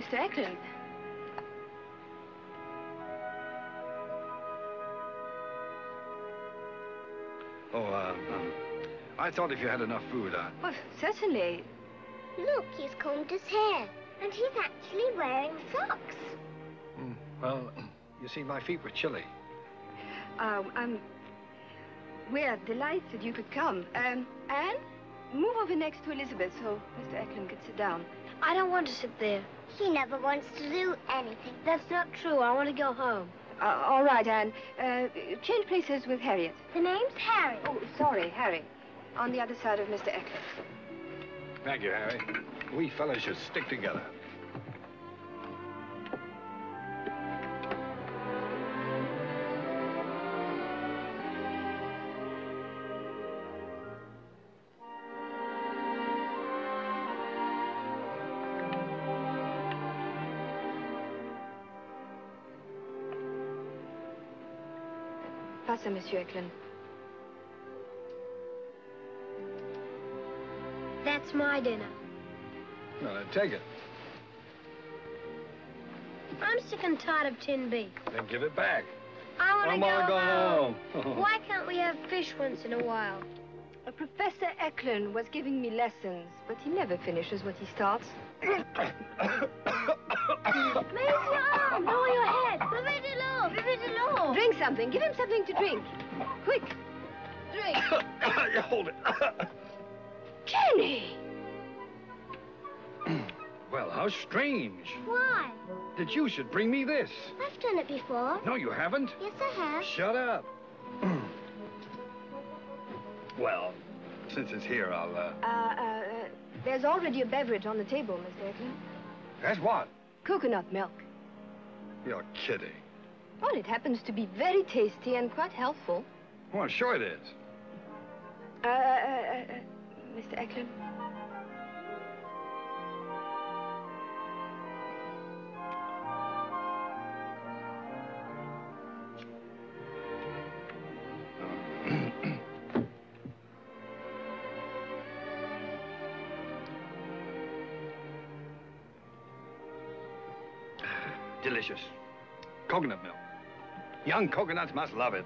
Mr. Eklund. Oh, I thought if you had enough food, Well, certainly. Look, he's combed his hair. And he's actually wearing socks. Well, you see, my feet were chilly. We're delighted you could come. Anne, move over next to Elizabeth so Mr. Eklund can sit down. I don't want to sit there. He never wants to do anything. That's not true. I want to go home. All right, Anne. Change places with Harriet. The name's Harry. Oh, sorry, Harry. On the other side of Mr. Eklund. Thank you, Harry. We fellas should stick together. Pass, Monsieur Eklund. That's my dinner. No, then take it. I'm sick and tired of tin beef. Then give it back. I want to go home. Why can't we have fish once in a while? Professor Eklund was giving me lessons, but he never finishes what he starts. Raise your arm, lower your head. Very low, very low. Drink something. Give him something to drink. Quick. Drink. You hold it. Jenny! Well, how strange. Why? That you should bring me this. I've done it before. No, you haven't. Yes, I have. Shut up. Well, since it's here, I'll, There's already a beverage on the table, Mr. Eklund. That's what? Coconut milk. You're kidding. Well, it happens to be very tasty and quite healthful. Well, sure it is. Mr. Eklund. Delicious. Coconut milk. Young coconuts must love it.